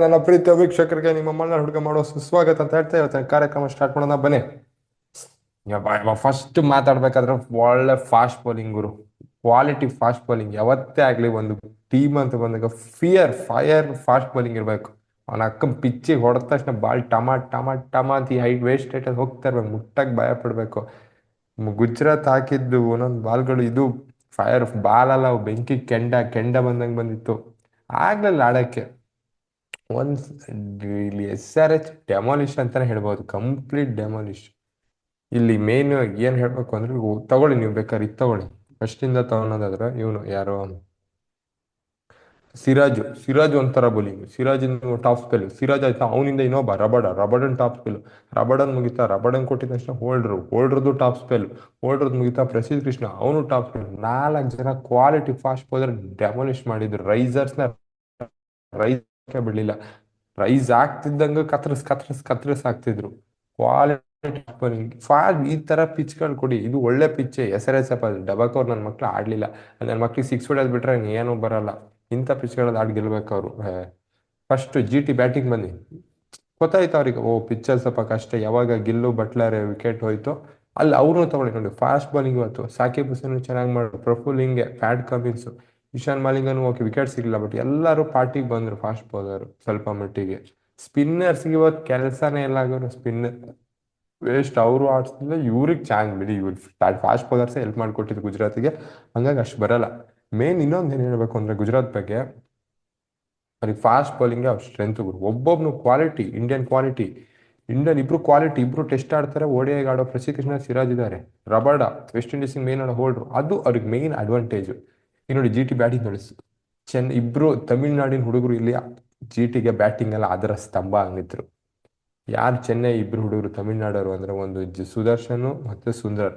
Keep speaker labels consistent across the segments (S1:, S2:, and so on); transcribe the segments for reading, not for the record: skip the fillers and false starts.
S1: ನನ್ನ ಪ್ರೀತಿಯ ವೀಕ್ಷಕರಿಗೆ ನಿಮ್ಮ ಮಲ್ನಾಡ್ ಹುಡುಗ ಮಾಡೋ ಸುಸ್ವಾಗತ ಅಂತ ಹೇಳ್ತಾ ಇವತ್ತಿನ ಕಾರ್ಯಕ್ರಮ ಸ್ಟಾರ್ಟ್ ಮಾಡೋಣ ಬನ್ನಿ. ಫಸ್ಟ್ ಮಾತಾಡ್ಬೇಕಾದ್ರೆ ಒಳ್ಳೆ ಫಾಸ್ಟ್ ಬೌಲಿಂಗ್ ಗುರು. ಕ್ವಾಲಿಟಿ ಫಾಸ್ಟ್ ಬೌಲಿಂಗ್ ಯಾವತ್ತೇ ಆಗ್ಲಿ ಒಂದು ಟೀಮ್ ಅಂತ ಬಂದಾಗ ಫೈರ್ ಫಾಸ್ಟ್ ಬೌಲಿಂಗ್ ಇರ್ಬೇಕು. ಅವನ ಅಕ್ಕನ ಪಿಚ್ಚಿಗೆ ಹೊಡೆದ ತಕ್ಷಣ ಬಾಲ್ ಟಮ ಅಂತ ಈ ಹೈಟ್ ವೇಸ್ಟ್ ಹೈಟ್ ಹೋಗ್ತಾ ಇರ್ಬೇಕು, ಮುಟ್ಟಕ್ಕೆ ಭಯ ಪಡ್ಬೇಕು. ಗುಜರಾತ್ ಹಾಕಿದ್ದು ಒಂದೊಂದು ಬಾಲ್ಗಳು ಇದು ಫೈರ್ ಬಾಲ್ ಅಲ್ಲ, ಅವು ಬೆಂಕಿ ಕೆಂಡ ಕೆಂಡ ಬಂದಂಗೆ ಬಂದಿತ್ತು. ಆಗ್ಲಿಲ್ಲ ಆಡಕ್ಕೆ. ಒಂದ್ ಇಲ್ಲಿ SRH ಡೆಮಾಲಿಶ್ ಅಂತಾನೆ ಹೇಳ್ಬೋದು, ಕಂಪ್ಲೀಟ್ ಡೆಮಾಲಿಶ್. ಇಲ್ಲಿ ಮೇನ್ ಏನ್ ಹೇಳ್ಬೇಕು ಅಂದ್ರೆ ತಗೊಳ್ಳಿ, ನೀವು ಬೇಕಾದ್ರೆ ಇದು ತಗೊಳ್ಳಿ. ಫಸ್ಟ್ ಇಂದ ತಗೊಳೋದಾದ್ರೆ ಇವನು ಯಾರು, ಸಿರಾಜ್ ಒಂಥರ bowling. Siraj top spell. Siraj ಆಯ್ತಾ, ಅವನಿಂದ ಇನ್ನೊಬ್ಬ ರಬಡನ್ ಟಾಪ್ ಸ್ಪೆಲ್. ರಬಡನ್ ಮುಗಿತಾ, ರಬಡನ್ ಕೊಟ್ಟಿದ ತಕ್ಷಣ ಹೋಲ್ಡ್ರದು ಟಾಪ್ ಸ್ಪೆಲ್. ಹೋಲ್ಡ್ರದ್ ಮುಗಿತಾ ಪ್ರಸಿದ್ಧ ಕೃಷ್ಣ, ಅವನು ಟಾಪ್ ಸ್ಪೆಲ್. 4 ಜನ ಕ್ವಾಲಿಟಿ ಫಾಸ್ಟ್ ಬೌಲರ್ ಡೆಮಾಲಿಶ್ ಮಾಡಿದ್ರು. ರೈಸ್ ಬಿಡ್ಲಿಲ್ಲ. ರೈಸ್ ಆಗ್ತಿದ್ದಂಗ ಕತ್ರಸ್ ಆಗ್ತಿದ್ರು. ಕ್ವಾಲಿಟಿ ಫಾಸ್ಟ್ ಈ ತರ ಪಿಚ್ಗಳು ಕೊಡಿ. ಇದು ಒಳ್ಳೆ ಪಿಚ್. SRH ಡಬಾಕ್ ನನ್ನ ಮಕ್ಳು ಆಡ್ಲಿಲ್ಲ. ನನ್ನ ಮಕ್ಳಿಗೆ 6 ಹೊಡೆದ್ ಬಿಟ್ರೆ ಏನು ಬರಲ್ಲ. ಇಂಥ ಪಿಚ್ಗಳಲ್ಲಿ ಆಡ್ ಗೆಲ್ಬೇಕು ಅವರು. ಫಸ್ಟ್ GT ಬ್ಯಾಟಿಂಗ್ ಬಂದಿ ಗೊತ್ತಾಯ್ತು ಅವ್ರಿಗೆ, ಪಿಚ್ಚಲ್ಲಿ ಸ್ವಲ್ಪ ಕಷ್ಟ. ಯಾವಾಗ ಗಿಲ್ಲು ಬಟ್ಲರ್ ವಿಕೆಟ್ ಹೋಯ್ತು ಅಲ್ಲಿ ಅವ್ರನ್ನೂ ತಗೊಳ್ಳಿ ನೋಡಿ. ಫಾಸ್ಟ್ ಬಾಲಿಂಗ್ ಇವತ್ತು ಸಾಕಿಬ್ ಹುಸೇನ್ ಚೆನ್ನಾಗಿ ಮಾಡಿದ್ರು, ಪ್ರಫುಲ್ ಹಿಂಗೆ, ಪ್ಯಾಟ್ ಕಮಿನ್ಸ್, ಇಶಾನ್ ಮಾಲಿಂಗನು ಓಕೆ ವಿಕೆಟ್ ಸಿಗಲಿಲ್ಲ, ಬಟ್ ಎಲ್ಲರೂ ಪಾರ್ಟಿಗೆ ಬಂದ್ರು ಫಾಸ್ಟ್ ಬೌಲರ್ ಸ್ವಲ್ಪ ಮಟ್ಟಿಗೆ. ಸ್ಪಿನ್ನರ್ಸ್ಗೆ ಇವತ್ತು ಕೆಲಸನೇ ಇಲ್ಲ ಆಗೋರು. ಸ್ಪಿನ್ನರ್ ವೇಸ್ಟ್, ಅವರು ಆಡ್ತಿಲ್ಲ, ಇವ್ರಿಗೆ ಚಾನ್ಸ್ ಬಿಡಿ. ಇವ್ರು ಫಾಸ್ಟ್ ಬೌಲರ್ಸೇ ಹೆಲ್ಪ್ ಮಾಡಿಕೊಟ್ಟಿದ್ದು ಗುಜರಾತಿಗೆ, ಹಂಗಾಗಿ ಅಷ್ಟು ಬರಲ್ಲ. ಮೇನ್ ಇನ್ನೊಂದು ಏನು ಹೇಳ್ಬೇಕು ಅಂದ್ರೆ ಗುಜರಾತ್ ಬಗ್ಗೆ, ಅವ್ರಿಗೆ ಫಾಸ್ಟ್ ಬೌಲಿಂಗ್ ಅವ್ರ ಸ್ಟ್ರೆಂತ್. ಒಬ್ಬೊಬ್ನು ಕ್ವಾಲಿಟಿ, ಇಂಡಿಯನ್ ಇಬ್ರು ಕ್ವಾಲಿಟಿ, ಇಬ್ರು ಟೆಸ್ಟ್ ಆಡ್ತಾರೆ. ODI ಆಡೋ ಪ್ರಸಿದ್ಧ ಕೃಷ್ಣ, ಸಿರಾಜ್ ಇದ್ದಾರೆ. ರಬಾಡ ವೆಸ್ಟ್ ಇಂಡೀಸ್ ಮೇನ್ ಆಡೋ ಹೋಲ್ಡ್ರು, ಅದು ಅವ್ರಿಗೆ ಮೇನ್ ಅಡ್ವಾಂಟೇಜ್. ಈಗ ನೋಡಿ GT ಬ್ಯಾಟಿಂಗ್ ನೋಡಿ, ಇಬ್ರು ತಮಿಳ್ನಾಡಿನ ಹುಡುಗರು ಇಲ್ಲಿ GTಗೆ ಬ್ಯಾಟಿಂಗ್ ಎಲ್ಲ ಅದರ ಸ್ತಂಭ ಹಂಗಿದ್ರು. ಯಾರು ಚೆನ್ನೈ ಇಬ್ರು ಹುಡುಗರು ತಮಿಳ್ನಾಡವರು ಅಂದ್ರೆ ಒಂದು ಸುದರ್ಶನ್ ಮತ್ತೆ ಸುಂದರ್,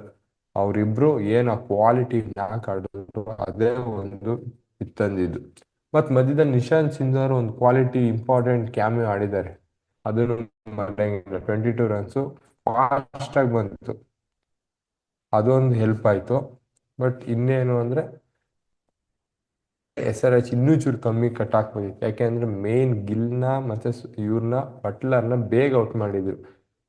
S1: ಅವರಿಬ್ರು ಏನು ಕ್ವಾಲಿಟಿ ಮ್ಯಾಕ್ ಆಡಿದ್ರು, ಅದೇ ಒಂದು ಇತ್ತಂದಿದ್ದು. ಮತ್ ಮಧ್ಯದಲ್ಲಿ ನಿಶಾಂತ್ ಸಿಂಧರ್ ಒಂದು ಕ್ವಾಲಿಟಿ ಇಂಪಾರ್ಟೆಂಟ್ ಕ್ಯಾಮಿಯೋ ಆಡಿದ್ದಾರೆ, ಅದನ್ನು 22 ರನ್ಸು ಫಾಸ್ಟ್ ಆಗಿ ಬಂತು, ಅದೊಂದು ಹೆಲ್ಪ್ ಆಯ್ತು. ಬಟ್ ಇನ್ನೇನು ಅಂದ್ರೆ SRH ಇನ್ನೂ ಚೂರು ಕಮ್ಮಿ ಕಟ್ ಹಾಕ್ಬೋದಿತ್ತು. ಯಾಕೆಂದ್ರೆ ಮೇನ್ ಗಿಲ್ನ ಮತ್ತೆ ಇವ್ರನ್ನ ಬಟ್ಲರ್ನ ಬೇಗ ಔಟ್ ಮಾಡಿದ್ರು.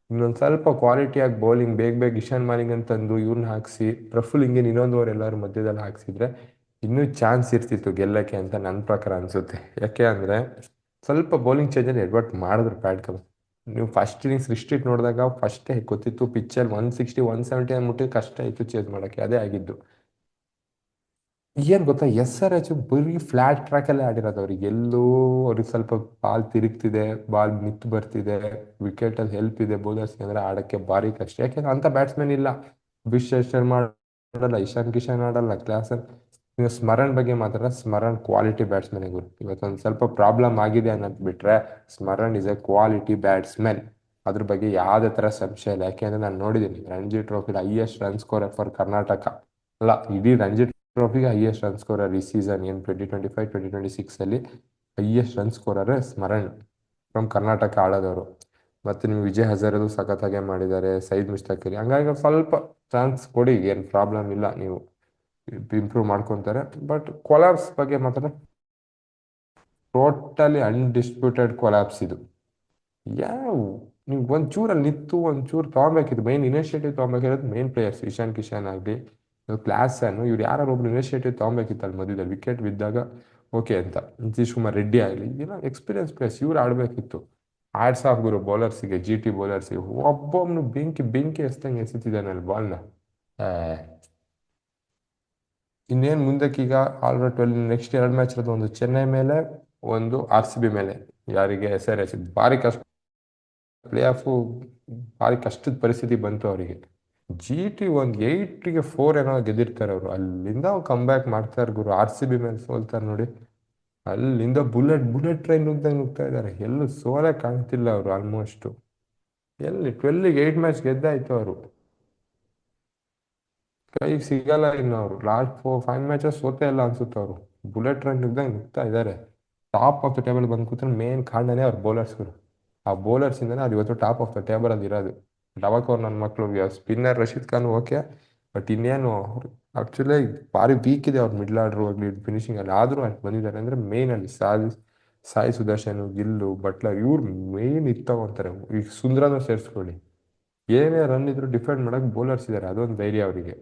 S1: ಇನ್ನೊಂದು ಸ್ವಲ್ಪ ಕ್ವಾಲಿಟಿಯಾಗಿ ಬೌಲಿಂಗ್ ಬೇಗ ಇಶಾನ್ ಮಾಲಿಂಗ್ ಅಂತಂದು ಇವ್ರನ್ನ ಹಾಕ್ಸಿ, ಪ್ರಫುಲ್ ಹಿಂಗೇನು ಇನ್ನೊಂದು ಓವರ್ ಎಲ್ಲರೂ ಮಧ್ಯದಲ್ಲಿ ಹಾಕ್ಸಿದ್ರೆ ಇನ್ನೂ ಚಾನ್ಸ್ ಇರ್ತಿತ್ತು ಗೆಲ್ಲಕ್ಕೆ ಅಂತ ನನ್ನ ಪ್ರಕಾರ ಅನ್ಸುತ್ತೆ. ಯಾಕೆ ಅಂದ್ರೆ ಸ್ವಲ್ಪ ಬೌಲಿಂಗ್ ಚೇಂಜಲ್ಲಿ ಎಡ್ವರ್ಟ್ ಮಾಡಿದ್ರು ಪ್ಯಾಟ್ ಕಮ್. ನೀವು ಫಸ್ಟ್ ಇನ್ನಿಂಗ್ಸ್ ರಿಸ್ಟ್ರಿಕ್ಟ್ ನೋಡಿದಾಗ ಫಸ್ಟೇ ಗೊತ್ತಿತ್ತು ಪಿಚ್ಚಲ್ಲಿ 160 170 ಅಂದ್ಬಿಟ್ಟು ಕಷ್ಟ ಇತ್ತು ಚೇಂಜ್ ಮಾಡೋಕ್ಕೆ, ಅದೇ ಆಗಿದ್ದು. ಏನ್ ಗೊತ್ತಾ, SRH ಬರೀ ಫ್ಲಾಟ್ ಟ್ರ್ಯಾಕ್ ಅಲ್ಲೇ ಆಡಿರೋದು. ಅವ್ರಿಗೆ ಎಲ್ಲೋ ಅವ್ರಿಗೆ ಸ್ವಲ್ಪ ಬಾಲ್ ತಿರುಗ್ತಿದೆ, ಬಾಲ್ ನಿಂತು ಬರ್ತಿದೆ, ವಿಕೆಟ್ ಅಲ್ಲಿ ಹೆಲ್ಪ್ ಇದೆ ಬೌಲರ್ಸ್ಗೆ ಅಂದ್ರೆ ಆಡಕ್ಕೆ ಭಾರಿ ಕಷ್ಟ. ಯಾಕೆಂದ್ರೆ ಅಂತ ಬ್ಯಾಟ್ಸ್ಮನ್ ಇಲ್ಲ. ಅಭಿಷೇಕ್ ಶರ್ಮಾ ಆಡಲ್ಲ, ಇಶಾನ್ ಕಿಶನ್ ಆಡಲ್ಲ, ಕ್ಲಾಸನ್. ನೀವು ಸ್ಮರಣ್ ಬಗ್ಗೆ ಮಾತಾಡ, ಸ್ಮರಣ್ ಕ್ವಾಲಿಟಿ ಬ್ಯಾಟ್ಸ್ಮನ್ ಇವತ್ತೊಂದು ಸ್ವಲ್ಪ ಪ್ರಾಬ್ಲಮ್ ಆಗಿದೆ ಅನ್ನೋದು ಬಿಟ್ರೆ Smaran is a quality batsman. ಅದ್ರ ಬಗ್ಗೆ ಯಾವ್ದೇ ತರ ಸಂಶಯ ಇಲ್ಲ. ಯಾಕೆಂದ್ರೆ ನಾನು ನೋಡಿದ್ದೀನಿ Ranji trophy highest run scorer for Karnataka, ಅಲ್ಲ ಇಡೀ ರಣಜಿ ಟ್ರೋಫಿಗೆ ಹೈಯೆಸ್ಟ್ ರನ್ ಸ್ಕೋರರ್ ಈ ಸೀಸನ್ ಏನು 2025-2026 ಅಲ್ಲಿ highest run scorer Smaran from Karnataka ಆಡೋದವರು. ಮತ್ತೆ ನೀವು ವಿಜಯ್ ಹಜಾರೆದು ಸಖತ್ತಾಗೆ ಮಾಡಿದ್ದಾರೆ, ಸೈದ್ ಮುಷ್ತಾಕ್ ಅಲಿ. ಹಂಗಾಗಿ ಸ್ವಲ್ಪ ಚಾನ್ಸ್ ಕೊಡಿ, ಏನು ಪ್ರಾಬ್ಲಮ್ ಇಲ್ಲ, ನೀವು ಇಂಪ್ರೂವ್ ಮಾಡ್ಕೊತಾರೆ. ಬಟ್ ಕೊಲಾಪ್ಸ್ ಬಗ್ಗೆ ಮಾತ್ರ ಟೋಟಲಿ ಅನ್ಡಿಸ್ಪ್ಯೂಟೆಡ್ ಕೊಲಾಪ್ಸ್ ಇದು. ಯಾವ ನೀವು ಒಂಚೂರಲ್ಲಿ ನಿಂತು ಒಂಚೂರು ತಗೊಬೇಕಿತ್ತು, ಮೈನ್ ಇನಿಷಿಯೇಟಿವ್ ತಗೊಬೇಕಿರೋದು ಮೇನ್ ಪ್ಲೇಯರ್ಸ್, ಇಶಾನ್ ಕಿಶನ್ ಆಗಲಿ ಕ್ಲಾಸ್ ಅನ್ನು, ಇವ್ರು ಯಾರು ಒಬ್ರು ಇನಿಷಿಯೇಟಿವ್ ತಗೊಬೇಕಿತ್ತು ಅಲ್ಲಿ ಮಧ್ಯದಲ್ಲಿ ವಿಕೆಟ್ ಬಿದ್ದಾಗ. ಓಕೆ ಅಂತ ನಿತೀಶ್ ಕುಮಾರ್ ರೆಡ್ಡಿ ಆಗಲಿ, ಏನೋ ಎಕ್ಸ್ಪೀರಿಯನ್ಸ್ ಪ್ಲೇಯರ್ಸ್ ಇವ್ರು ಆಡ್ಬೇಕಿತ್ತು. ಆಡ್ಸ್ ಆಫ್ ಗುರು ಬೌಲರ್ಸಿಗೆ, GT ಬೌಲರ್ಸಿಗೆ. ಒಬ್ಬೊಬ್ನು ಬೆಂಕಿ ಎಸ್ತಂಗೆ ಎಸಿತಿದ್ದಾನೆ ಅಲ್ಲಿ ಬಾಲ್ನ. ಇನ್ನೇನು ಮುಂದಕ್ಕೀಗ ಆಲ್ರೆಡಿ ನೆಕ್ಸ್ಟ್ 2 ಮ್ಯಾಚ್ ಇರೋದು, ಒಂದು ಚೆನ್ನೈ ಮೇಲೆ, ಒಂದು RCB ಮೇಲೆ. ಯಾರಿಗೆ SRH ಭಾರಿ ಕಷ್ಟ, ಪ್ಲೇ ಆಫು ಭಾರಿ ಕಷ್ಟದ ಪರಿಸ್ಥಿತಿ ಬಂತು ಅವರಿಗೆ. GT ಒಂದು 8-4 ಏನೋ ಗೆದ್ದಿರ್ತಾರೆ ಅವರು. ಅಲ್ಲಿಂದ ಕಮ್ ಬ್ಯಾಕ್ ಮಾಡ್ತಾರೆ ಗುರು. RCB ಮೇಲೆ ಸೋಲ್ತಾರೆ ನೋಡಿ, ಅಲ್ಲಿಂದ ಬುಲೆಟ್ ಟ್ರೈನ್ ನುಗ್ತಾ ಇದ್ದಾರೆ. ಎಲ್ಲೂ ಸೋಲೆ ಕಾಣ್ತಿಲ್ಲ ಅವರು. ಆಲ್ಮೋಸ್ಟ್ ಎಲ್ಲಿ 12ಗೆ 8 ಮ್ಯಾಚ್ ಗೆದ್ದಾಯ್ತು ಅವರು, ಕೈಗೆ ಸಿಗಲ್ಲ ಇನ್ನು. ಅವರು ಲಾಸ್ಟ್ 5 ಮ್ಯಾಚಸ್ ಸೋತೆ ಇಲ್ಲ ಅನ್ಸುತ್ತೆ ಅವರು. ಬುಲೆಟ್ ಟ್ರೈನ್ ನುಗ್ತಾ ಇದ್ದಾರೆ. ಟಾಪ್ ಆಫ್ ದ ಟೇಬಲ್ ಬಂದು ಕೂತ್ರೆ ಮೇನ್ ಕಾರಣನೇ ಅವ್ರ ಬೌಲರ್ಸ್ಗಳು. ಆ ಬೌಲರ್ಸ್ ಇಂದಾನೆ ಅದು ಇವತ್ತು ಟಾಪ್ ಆಫ್ ದ ಟೇಬಲ್ ಅಲ್ಲಿ ಇರೋದು. ಡಬಕ್ ಅವ್ರು ನನ್ನ ಮಕ್ಕಳು. Spinner Rashid Khan okay, but ಇನ್ನೇನು ಆಕ್ಚುಲಿ ಭಾರಿ ವೀಕ್ ಇದೆ ಅವ್ರ ಮಿಡ್ಲ್ ಆರ್ಡರ್ ಹೋಗ್ಲಿ ಫಿನಿಶಿಂಗ್ ಅಲ್ಲಿ. ಆದ್ರೂ ಅಷ್ಟು ಬಂದಿದ್ದಾರೆ ಅಂದ್ರೆ ಮೇನ್ ಅಲ್ಲಿ ಸಾಯಿ ಸುದರ್ಶನ್, ಗಿಲ್ಲು, ಬಟ್ಲರ್ ಇವ್ರು ಮೇನ್ ತಗೊಂತಾರೆ. ಈಗ ಸುಂದ್ರನ ಸೇರಿಸ್ಕೊಳ್ಳಿ, ಏನೇ ರನ್ ಇದ್ರು ಡಿಫೆಂಡ್ ಮಾಡಕ್ ಬೌಲರ್ಸ್ ಇದ್ದಾರೆ, ಅದೊಂದು ಧೈರ್ಯ ಅವರಿಗೆ.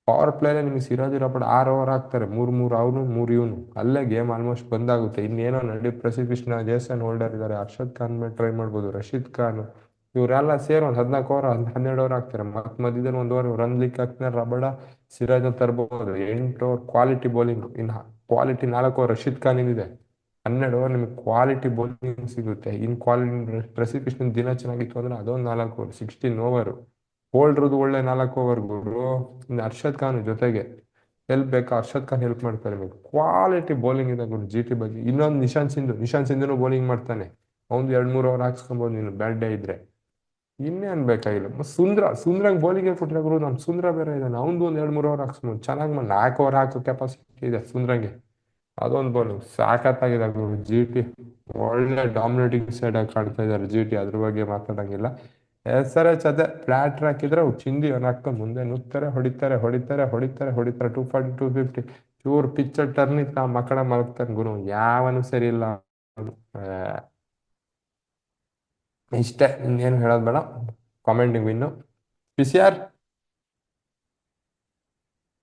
S1: ಪವರ್ ಪ್ಲೇಲೆ ನಿಮಗೆ ಸಿರಾಜ್ ರಾಪಡ್ 6 ಓವರ್ ಹಾಕ್ತಾರೆ, 3 ಅವನು 3 ಇವನು, ಅಲ್ಲೇ ಗೇಮ್ ಆಲ್ಮೋಸ್ಟ್ ಬಂದಾಗುತ್ತೆ. ಇನ್ನೇನೋ ನಡಿ ಪ್ರಸಿದ್ಧ ಕೃಷ್ಣ, ಜೇಸನ್ ಹೋಲ್ಡರ್ ಇದ್ದಾರೆ, ಅರ್ಷದ್ ಖಾನ್ ಮೇಲೆ ಟ್ರೈ ಮಾಡ್ಬೋದು, ರಶೀದ್ ಖಾನ್, ಇವರೆಲ್ಲ ಸೇರಿ ಒಂದು 14 ಓವರ್ 12 ಓವರ್ ಹಾಕ್ತಾರೆ. ಮತ್ತೆ ಮಧ್ಯದಲ್ಲಿ 1 ಓವರ್ ರನ್ ಲೀಕ್ ಹಾಕ್ತಾರೆ, ರಬಡ ಸಿರಾಜ್ ತರ್ಬೋದು. 8 ಓವರ್ ಕ್ವಾಲಿಟಿ ಬೌಲಿಂಗ್. ಇನ್ನು ಕ್ವಾಲಿಟಿ 4 ಓವರ್ ರಶೀದ್ ಖಾನ್ ಇದೆ. 12 ಓವರ್ ನಿಮಗೆ ಕ್ವಾಲಿಟಿ ಬೌಲಿಂಗ್ ಸಿಗುತ್ತೆ. ಇನ್ ಕ್ವಾಲಿಟಿ ಪ್ರಸಿದ್ಧ ಕೃಷ್ಣನ್ ದಿನ ಚೆನ್ನಾಗಿತ್ತು ಅಂದ್ರೆ ಅದೊಂದು 4 ಓವರ್ 16 ಓವರ್. ಹೋಲ್ಡ್ರದ್ದು ಒಳ್ಳೆ 4 ಓವರ್ ಗುರು. ಇನ್ನು ಅರ್ಷದ್ ಖಾನ್ ಜೊತೆಗೆ ಹೆಲ್ಪ್ ಬೇಕಾ, ಅರ್ಷದ್ ಖಾನ್ ಹೆಲ್ಪ್ ಮಾಡ್ತಾರೆ ನಿಮಗೆ. ಕ್ವಾಲಿಟಿ ಬೌಲಿಂಗ್ ಇದೆ ಗುರು ಜಿ ಟಿ ಬಗ್ಗೆ. ಇನ್ನೊಂದು ನಿಶಾಂತ್ ಸಿಂಧುನು ಬೌಲಿಂಗ್ ಮಾಡ್ತಾನೆ. ಅವ್ನು 2-3 ಓವರ್ ಹಾಕ್ಸ್ಕೊಬೋದು ನೀನು ಬ್ಯಾಡ್ ಡೇ ಇದ್ರೆ. ಇನ್ನೇನ್ ಬೇಕಾಗಿಲ್ಲ. ಸುಂದ್ರಂಗ್ ಬೌಲಿಂಗ್ ಕೊಟ್ಟಿರೋ ಗುರು, ನಮ್ ಸುಂದ್ರ ಬೇರೆ ಇದ್ದಾನೆ, ಅವ್ನ್ದು ಒಂದು 2-3 ಓವರ್ ಹಾಕ್ಸ್ಬೋದು ಚೆನ್ನಾಗಿ. 4 ಓವರ್ ಹಾಕೋ ಕೆಪಾಸಿಟಿ ಇದೆ ಸುಂದ್ರಂಗೆ. ಅದೊಂದು ಬೌಲಿಂಗ್ ಸಾಕತ್ತಾಗಿದೆ ಗುರು ಜಿ ಟಿ. ಒಳ್ಳೆ ಡಾಮಿನೇಟಿಂಗ್ ಸೈಡ್ ಆಗಿ ಕಾಣ್ತಾ ಇದ್ದಾರೆ ಜಿ ಟಿ, ಅದ್ರ ಬಗ್ಗೆ ಮಾತಾಡಂಗಿಲ್ಲ. ಎಸ್ ಆರ್ ಎಚ್ ಅದೇ ಫ್ಲಾಟ್ ಹಾಕಿದ್ರೆ ಚಿಂದಿ ಹಾಕ್ಕೊಂಡು ಮುಂದೆ ನುಗ್ತಾರೆ, ಹೊಡಿತಾರೆ ಹೊಡಿತಾರೆ ಹೊಡಿತಾರೆ ಹೊಡಿತಾರೆ. 240 250 ಚೂರು ಪಿಕ್ಚರ್ ಟರ್ನ್ ಇತ್ತು, ಆ ಮಕ್ಕಳ ಮಲಗ್ತಾನೆ ಗುರು, ಯಾವನು ಸರಿ ಇಲ್ಲ ಅವ್ನು. ಇಷ್ಟೇ, ಇನ್ನೇನು ಹೇಳೋದು ಬೇಡ. ಕಾಮೆಂಟಿಂಗ್ ವಿನ್ನು. P C R